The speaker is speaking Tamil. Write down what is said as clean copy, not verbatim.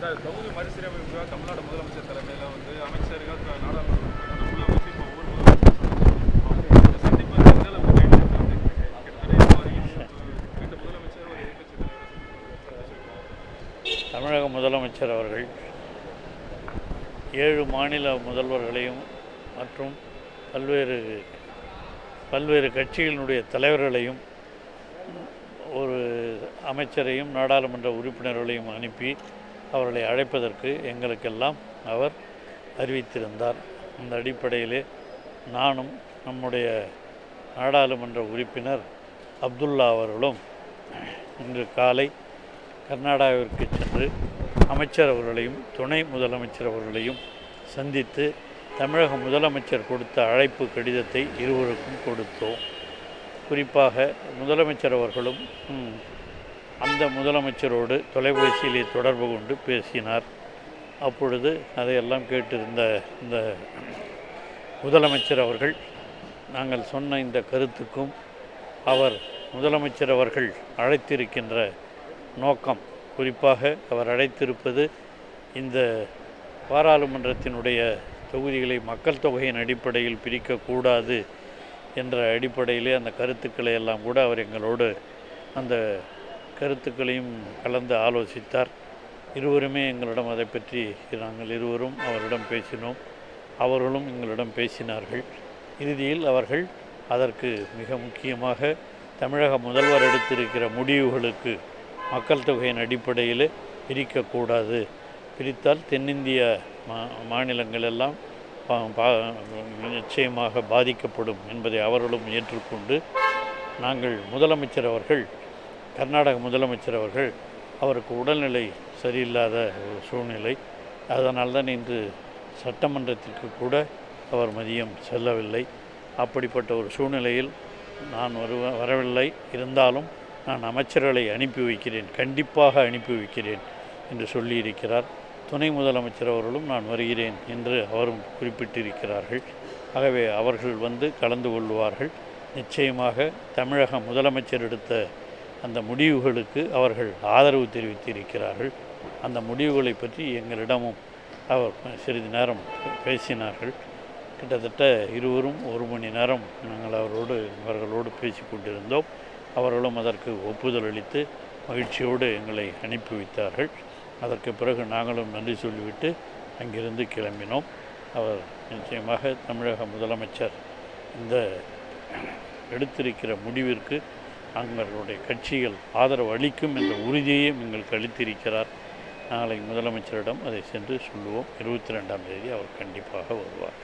சார், தொகுதி மறுசீரமைப்பு தமிழ்நாடு முதலமைச்சர் தலைமையில் வந்து அமைச்சர்கள் நாடாளுமன்ற உறுப்பினர்கள் வச்சு இப்போ ஒவ்வொரு முதலமைச்சர் சந்திப்பு எந்த அளவுக்கு பயன்படுத்த அப்படின்னு கிட்டத்தட்ட இப்போ வரைக்கும் ரெண்டு முதலமைச்சர் ஒரு எதிர்கட்சி தலைவர். தமிழக முதலமைச்சர் அவர்கள் 7 மாநில முதல்வர்களையும் மற்றும் பல்வேறு கட்சிகளினுடைய தலைவர்களையும் ஒரு அமைச்சரையும் நாடாளுமன்ற உறுப்பினர்களையும் அனுப்பி அவர்களை அழைப்பதற்கு எங்களுக்கெல்லாம் அவர் அறிவித்திருந்தார். அந்த அடிப்படையிலே நானும் நம்முடைய நாடாளுமன்ற உறுப்பினர் அப்துல்லா அவர்களும் இன்று காலை கர்நாடகாவிற்கு சென்று அமைச்சர் அவர்களையும் துணை முதலமைச்சர் அவர்களையும் சந்தித்து தமிழக முதலமைச்சர் கொடுத்த அழைப்பு கடிதத்தை இருவருக்கும் கொடுத்தோம். குறிப்பாக முதலமைச்சர் அவர்களும் அந்த முதலமைச்சரோடு தொலைபேசியிலே தொடர்பு கொண்டு பேசினார். அப்பொழுது அதையெல்லாம் கேட்டிருந்த இந்த முதலமைச்சர் அவர்கள் நாங்கள் சொன்ன இந்த கருத்துக்கும் முதலமைச்சர் அவர்கள் அழைத்திருக்கின்ற நோக்கம், குறிப்பாக அவர் அழைத்திருப்பது இந்த பாராளுமன்றத்தினுடைய தொகுதிகளை மக்கள் தொகையின் அடிப்படையில் பிரிக்கக்கூடாது என்ற அடிப்படையிலே அந்த கருத்துக்களை எல்லாம் கூட அவர் எங்களோடு அந்த கருத்துக்களையும் கலந்து ஆலோசித்தார். இருவருமே எங்களிடம் அதை பற்றி நாங்கள் இருவரும் அவரிடம் பேசினோம். அவர்களும் எங்களிடம் பேசினார்கள். இறுதியில் அவர்கள் அதற்கு மிக முக்கியமாக தமிழக முதல்வர் எடுத்திருக்கிற முடிவுகளுக்கு மக்கள் தொகையின் அடிப்படையில் பிரிக்கக்கூடாது, பிரித்தால் தென்னிந்திய மாநிலங்கள் எல்லாம் நிச்சயமாக பாதிக்கப்படும் என்பதை அவர்களும் ஏற்றுக்கொண்டு நாங்கள் முதலமைச்சர் அவர்கள் கர்நாடக முதலமைச்சர் அவர்கள் அவருக்கு உடல்நிலை சரியில்லாத ஒரு சூழ்நிலை, அதனால்தான் இன்று சட்டமன்றத்திற்கு கூட அவர் மதியம் செல்லவில்லை. அப்படிப்பட்ட ஒரு சூழ்நிலையில் நான் வரவில்லை, இருந்தாலும் நான் அமைச்சர்களை அனுப்பி வைக்கிறேன், கண்டிப்பாக அனுப்பி வைக்கிறேன் என்று சொல்லியிருக்கிறார். துணை முதலமைச்சர் அவர்களும் நான் வருகிறேன் என்று அவரும் குறிப்பிட்டிருக்கிறார்கள். ஆகவே அவர்கள் வந்து கலந்து கொள்வார்கள். நிச்சயமாக தமிழக முதலமைச்சர் எடுத்த அந்த முடிவுகளுக்கு அவர்கள் ஆதரவு தெரிவித்திருக்கிறார்கள். அந்த முடிவுகளை பற்றி எங்களிடமும் அவர் சிறிது நேரம் பேசினார்கள். கிட்டத்தட்ட இருவரும் 1 மணி நேரம் நாங்கள் அவர்களோடு பேசி கொண்டிருந்தோம். அவர்களும் அதற்கு ஒப்புதல் அளித்து மகிழ்ச்சியோடு எங்களை அனுப்பி வைத்தார்கள். அதற்கு பிறகு நாங்களும் நன்றி சொல்லிவிட்டு அங்கிருந்து கிளம்பினோம். அவர் நிச்சயமாக தமிழக முதலமைச்சர் இந்த எடுத்திருக்கிற முடிவிற்கு எங்களுடைய கட்சிகள் ஆதரவு அளிக்கும் என்ற உறுதியையும் எங்களுக்கு அளித்திருக்கிறார். நாளை முதலமைச்சரிடம் அதை சென்று சொல்லுவோம். 22ஆம் தேதி அவர் கண்டிப்பாக வருவார்.